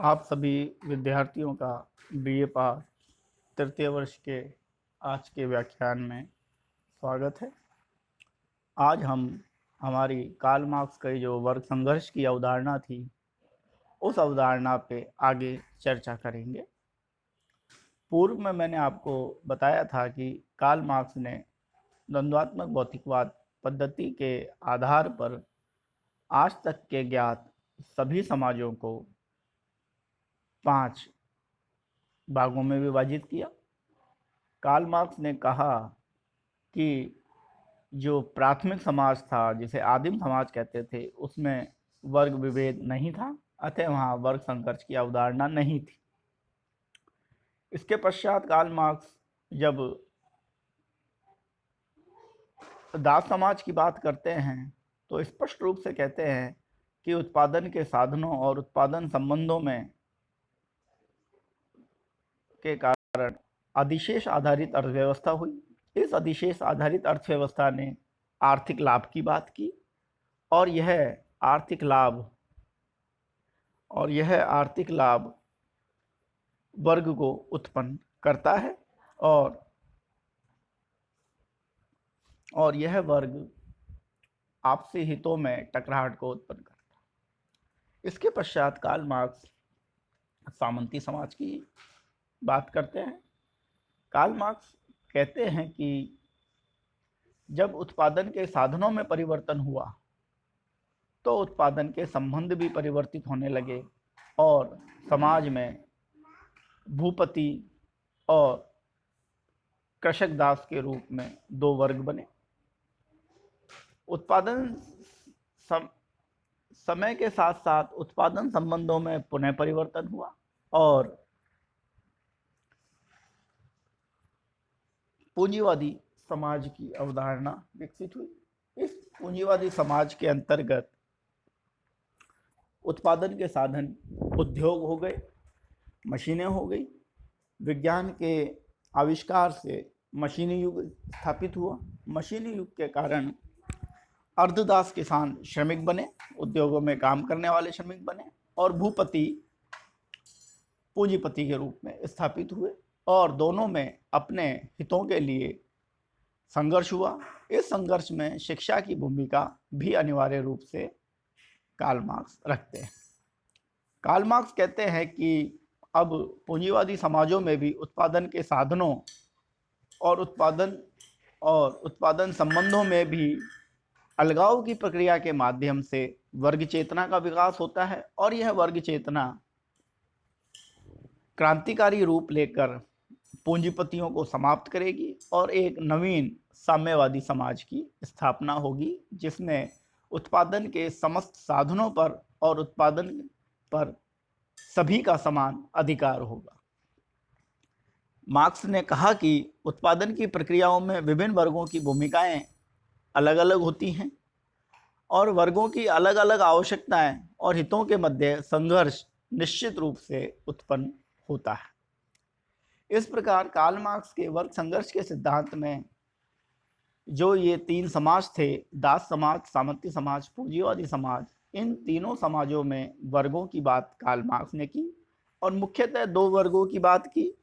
आप सभी विद्यार्थियों का बीए पास तृतीय वर्ष के आज के व्याख्यान में स्वागत है। आज हम हमारी कार्ल मार्क्स की जो वर्ग संघर्ष की अवधारणा थी, उस अवधारणा पे आगे चर्चा करेंगे। पूर्व में मैंने आपको बताया था कि कार्ल मार्क्स ने द्वंद्वात्मक भौतिकवाद पद्धति के आधार पर आज तक के ज्ञात सभी समाजों को 5 भागों में विभाजित किया। कार्ल मार्क्स ने कहा कि जो प्राथमिक समाज था, जिसे आदिम समाज कहते थे, उसमें वर्ग विभेद नहीं था, अतः वहाँ वर्ग संघर्ष की अवधारणा नहीं थी। इसके पश्चात कार्ल मार्क्स जब दास समाज की बात करते हैं तो स्पष्ट रूप से कहते हैं कि उत्पादन के साधनों और उत्पादन संबंधों में के कारण अधिशेष आधारित अर्थव्यवस्था हुई। इस अधिशेष आधारित अर्थव्यवस्था ने आर्थिक लाभ की बात की और यह आर्थिक लाभ वर्ग को उत्पन्न करता है और यह वर्ग आपसी हितों में टकराहट को उत्पन्न करता है। इसके पश्चात कार्ल मार्क्स सामंती समाज की बात करते हैं। कार्ल मार्क्स कहते हैं कि जब उत्पादन के साधनों में परिवर्तन हुआ तो उत्पादन के संबंध भी परिवर्तित होने लगे और समाज में भूपति और कृषक दास के रूप में 2 वर्ग बने। उत्पादन समय के साथ साथ उत्पादन संबंधों में पुनः परिवर्तन हुआ और पूंजीवादी समाज की अवधारणा विकसित हुई। इस पूंजीवादी समाज के अंतर्गत उत्पादन के साधन उद्योग हो गए, मशीनें हो गई। विज्ञान के आविष्कार से मशीनी युग स्थापित हुआ। मशीनी युग के कारण अर्धदास किसान श्रमिक बने, उद्योगों में काम करने वाले श्रमिक बने और भूपति पूंजीपति के रूप में स्थापित हुए और दोनों में अपने हितों के लिए संघर्ष हुआ। इस संघर्ष में शिक्षा की भूमिका भी अनिवार्य रूप से कार्ल मार्क्स रखते हैं। कार्ल मार्क्स कहते हैं कि अब पूंजीवादी समाजों में भी उत्पादन के साधनों और उत्पादन संबंधों में भी अलगाव की प्रक्रिया के माध्यम से वर्ग चेतना का विकास होता है और यह वर्ग चेतना क्रांतिकारी रूप लेकर पूंजीपतियों को समाप्त करेगी और एक नवीन साम्यवादी समाज की स्थापना होगी, जिसमें उत्पादन के समस्त साधनों पर और उत्पादन पर सभी का समान अधिकार होगा। मार्क्स ने कहा कि उत्पादन की प्रक्रियाओं में विभिन्न वर्गों की भूमिकाएं अलग अलग होती हैं और वर्गों की अलग अलग आवश्यकताएं और हितों के मध्य संघर्ष निश्चित रूप से उत्पन्न होता है। इस प्रकार कार्ल मार्क्स के वर्ग संघर्ष के सिद्धांत में जो ये 3 समाज थे, दास समाज, सामंती समाज, पूंजीवादी समाज, इन तीनों समाजों में वर्गों की बात कार्ल मार्क्स ने की और मुख्यतः 2 वर्गों की बात की।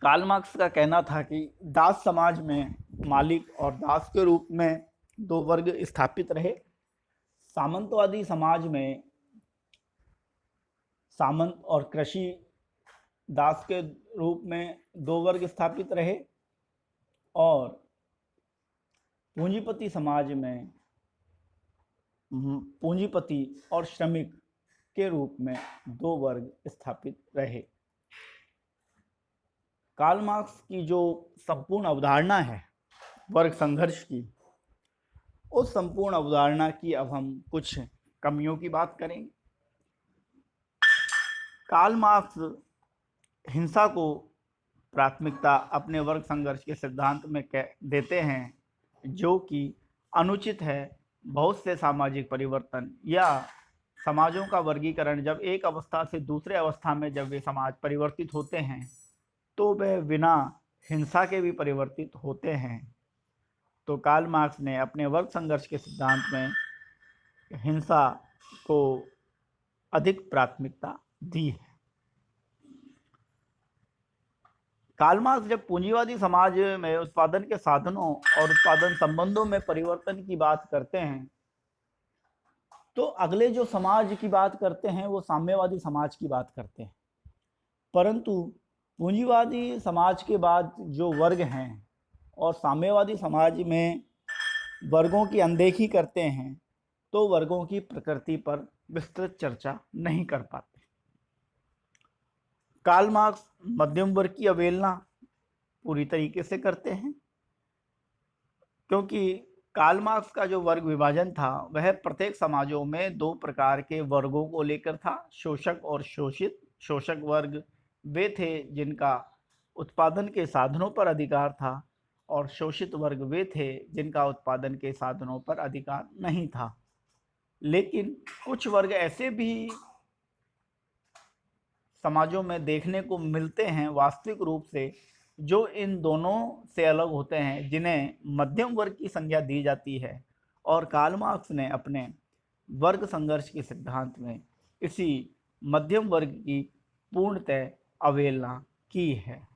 कार्ल मार्क्स का कहना था कि दास समाज में मालिक और दास के रूप में 2 वर्ग स्थापित रहे। सामंतवादी समाज में सामंत और कृषि दास के रूप में 2 वर्ग स्थापित रहे और पूंजीपति समाज में पूंजीपति और श्रमिक के रूप में 2 वर्ग स्थापित रहे। कार्ल मार्क्स की जो संपूर्ण अवधारणा है वर्ग संघर्ष की, उस संपूर्ण अवधारणा की अब हम कुछ कमियों की बात करेंगे। कार्ल मार्क्स हिंसा को प्राथमिकता अपने वर्ग संघर्ष के सिद्धांत में देते हैं, जो कि अनुचित है। बहुत से सामाजिक परिवर्तन या समाजों का वर्गीकरण जब एक अवस्था से दूसरे अवस्था में जब वे समाज परिवर्तित होते हैं तो वे बिना हिंसा के भी परिवर्तित होते हैं। तो कार्ल मार्क्स ने अपने वर्ग संघर्ष के सिद्धांत में हिंसा को अधिक प्राथमिकता दी है। कार्ल मार्क्स जब पूंजीवादी समाज में उत्पादन के साधनों और उत्पादन संबंधों में परिवर्तन की बात करते हैं, तो अगले जो समाज की बात करते हैं वो साम्यवादी समाज की बात करते हैं। परंतु पूंजीवादी समाज के बाद जो वर्ग हैं और साम्यवादी समाज में वर्गों की अनदेखी करते हैं, तो वर्गों की प्रकृति पर विस्तृत चर्चा नहीं कर पाते। कार्ल मार्क्स मध्यम वर्ग की अवहेलना पूरी तरीके से करते हैं, क्योंकि कार्ल मार्क्स का जो वर्ग विभाजन था वह प्रत्येक समाजों में दो प्रकार के वर्गों को लेकर था, शोषक और शोषित। शोषक वर्ग वे थे जिनका उत्पादन के साधनों पर अधिकार था, और शोषित वर्ग वे थे जिनका उत्पादन के साधनों पर अधिकार नहीं था। लेकिन कुछ वर्ग ऐसे भी समाजों में देखने को मिलते हैं वास्तविक रूप से, जो इन दोनों से अलग होते हैं, जिन्हें मध्यम वर्ग की संज्ञा दी जाती है। और कार्ल मार्क्स ने अपने वर्ग संघर्ष के सिद्धांत में इसी मध्यम वर्ग की पूर्णतः अवहेलना की है।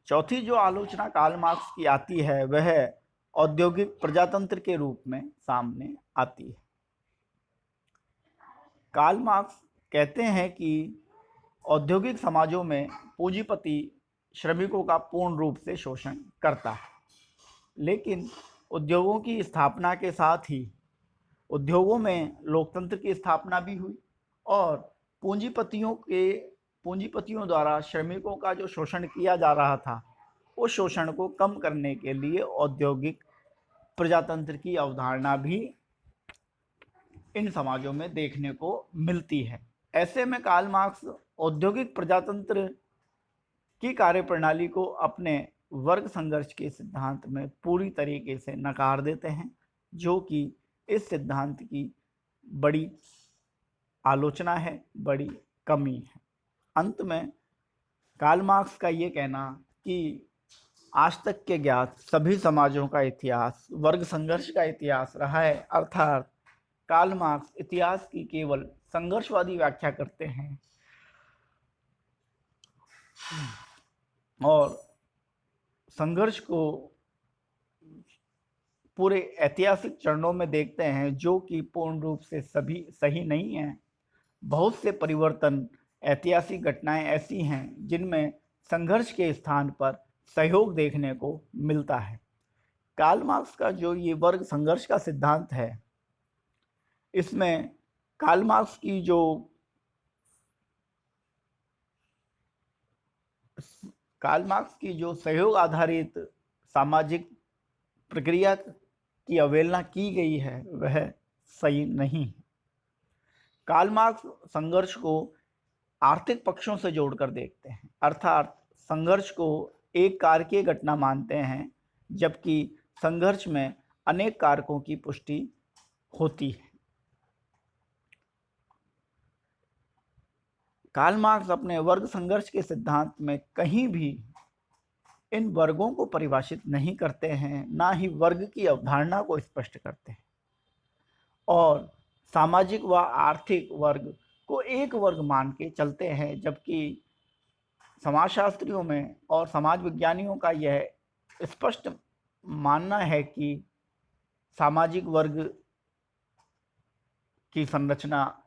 चौथी जो आलोचना कार्ल मार्क्स की आती है वह औद्योगिक प्रजातंत्र के रूप में सामने आती है। कार्ल मार्क्स कहते हैं कि औद्योगिक समाजों में पूंजीपति श्रमिकों का पूर्ण रूप से शोषण करता है, लेकिन उद्योगों की स्थापना के साथ ही उद्योगों में लोकतंत्र की स्थापना भी हुई, और पूंजीपतियों द्वारा श्रमिकों का जो शोषण किया जा रहा था, उस शोषण को कम करने के लिए औद्योगिक प्रजातंत्र की अवधारणा भी इन समाजों में देखने को मिलती है। ऐसे में कार्ल मार्क्स औद्योगिक प्रजातंत्र की कार्यप्रणाली को अपने वर्ग संघर्ष के सिद्धांत में पूरी तरीके से नकार देते हैं, जो कि इस सिद्धांत की बड़ी आलोचना है, बड़ी कमी है। अंत में कार्ल मार्क्स का ये कहना कि आज तक के ज्ञात सभी समाजों का इतिहास वर्ग संघर्ष का इतिहास रहा है, अर्थात कार्ल मार्क्स इतिहास की केवल संघर्षवादी व्याख्या करते हैं और संघर्ष को पूरे ऐतिहासिक चरणों में देखते हैं, जो कि पूर्ण रूप से सभी सही नहीं है। बहुत से परिवर्तन, ऐतिहासिक घटनाएं ऐसी हैं जिनमें संघर्ष के स्थान पर सहयोग देखने को मिलता है। कार्ल मार्क्स का जो ये वर्ग संघर्ष का सिद्धांत है, इसमें कार्ल मार्क्स की जो सहयोग आधारित सामाजिक प्रक्रिया की अवहेलना की गई है वह सही नहीं है। कार्ल मार्क्स संघर्ष को आर्थिक पक्षों से जोड़कर देखते हैं, अर्थात संघर्ष को एक कारकीय घटना मानते हैं, जबकि संघर्ष में अनेक कारकों की पुष्टि होती है। कार्ल मार्क्स अपने वर्ग संघर्ष के सिद्धांत में कहीं भी इन वर्गों को परिभाषित नहीं करते हैं, ना ही वर्ग की अवधारणा को स्पष्ट करते हैं, और सामाजिक व आर्थिक वर्ग को एक वर्ग मान के चलते हैं, जबकि समाजशास्त्रियों में और समाज विज्ञानियों का यह स्पष्ट मानना है कि सामाजिक वर्ग की संरचना,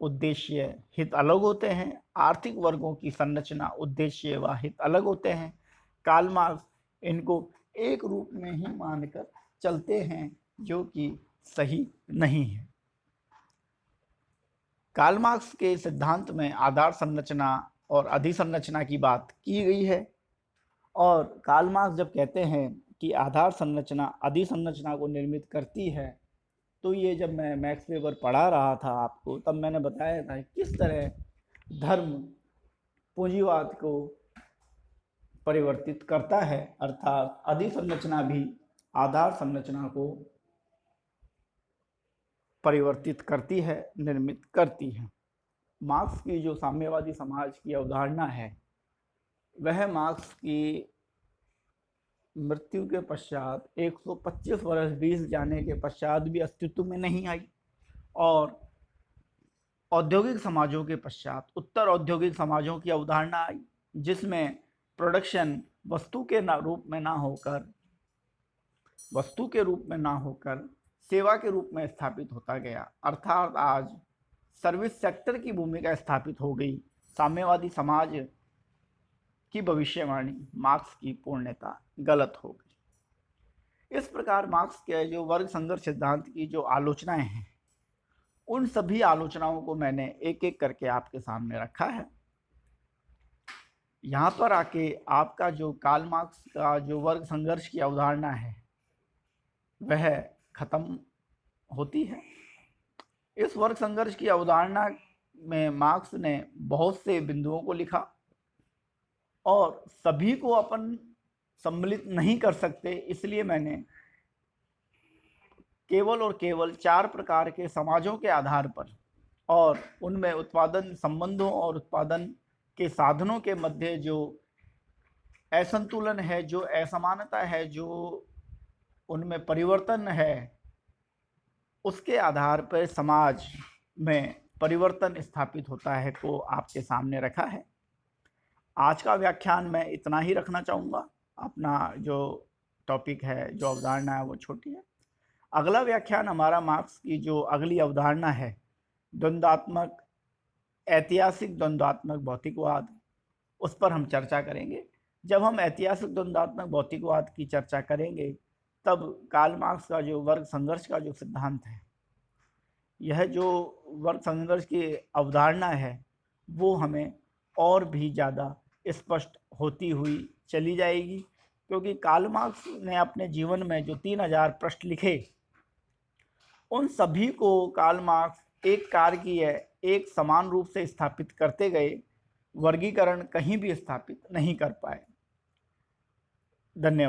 उद्देश्य, हित अलग होते हैं, आर्थिक वर्गों की संरचना, उद्देश्य व हित अलग होते हैं। कार्ल मार्क्स इनको एक रूप में ही मानकर चलते हैं, जो कि सही नहीं है। कार्ल मार्क्स के सिद्धांत में आधार संरचना और अधिसंरचना की बात की गई है, और कार्ल मार्क्स जब कहते हैं कि आधार संरचना अधिसंरचना को निर्मित करती है, तो ये जब मैं मैक्स वेबर पढ़ा रहा था आपको, तब मैंने बताया था किस तरह धर्म पूंजीवाद को परिवर्तित करता है, अर्थात अधिसंरचना भी आधार संरचना को परिवर्तित करती है, निर्मित करती है। मार्क्स की जो साम्यवादी समाज की अवधारणा है, वह मार्क्स की मृत्यु के पश्चात 125 वर्ष बीत जाने के पश्चात भी अस्तित्व में नहीं आई, और औद्योगिक समाजों के पश्चात उत्तर औद्योगिक समाजों की अवधारणा आई, जिसमें प्रोडक्शन वस्तु के रूप में ना होकर सेवा के रूप में स्थापित होता गया। अर्थात आज सर्विस सेक्टर की भूमिका स्थापित हो गई। साम्यवादी समाज की भविष्यवाणी मार्क्स की पूर्णतः गलत हो गई। इस प्रकार मार्क्स के जो वर्ग संघर्ष सिद्धांत की जो आलोचनाएं हैं, उन सभी आलोचनाओं को मैंने एक एक करके आपके सामने रखा है। यहाँ पर आके आपका जो कार्ल मार्क्स का जो वर्ग संघर्ष की अवधारणा है वह खत्म होती है। इस वर्ग संघर्ष की अवधारणा में मार्क्स ने बहुत से बिंदुओं को लिखा और सभी को अपन सम्मिलित नहीं कर सकते, इसलिए मैंने केवल और केवल 4 प्रकार के समाजों के आधार पर और उनमें उत्पादन संबंधों और उत्पादन के साधनों के मध्य जो असंतुलन है, जो असमानता है, जो उनमें परिवर्तन है, उसके आधार पर समाज में परिवर्तन स्थापित होता है को आपके सामने रखा है। आज का व्याख्यान मैं इतना ही रखना चाहूँगा। अपना जो टॉपिक है, जो अवधारणा है, वो छोटी है। अगला व्याख्यान हमारा मार्क्स की जो अगली अवधारणा है, ऐतिहासिक द्वंद्वात्मक भौतिकवाद, उस पर हम चर्चा करेंगे। जब हम ऐतिहासिक द्वंद्वात्मक भौतिकवाद की चर्चा करेंगे तब कार्ल मार्क्स का जो वर्ग संघर्ष का जो सिद्धांत है, यह जो वर्ग संघर्ष की अवधारणा है, वो हमें और भी ज़्यादा स्पष्ट होती हुई चली जाएगी, क्योंकि कार्ल मार्क्स ने अपने जीवन में जो 3000 प्रश्न लिखे, उन सभी को कार्ल मार्क्स एक कार्य एक समान रूप से स्थापित करते गए, वर्गीकरण कहीं भी स्थापित नहीं कर पाए। धन्यवाद।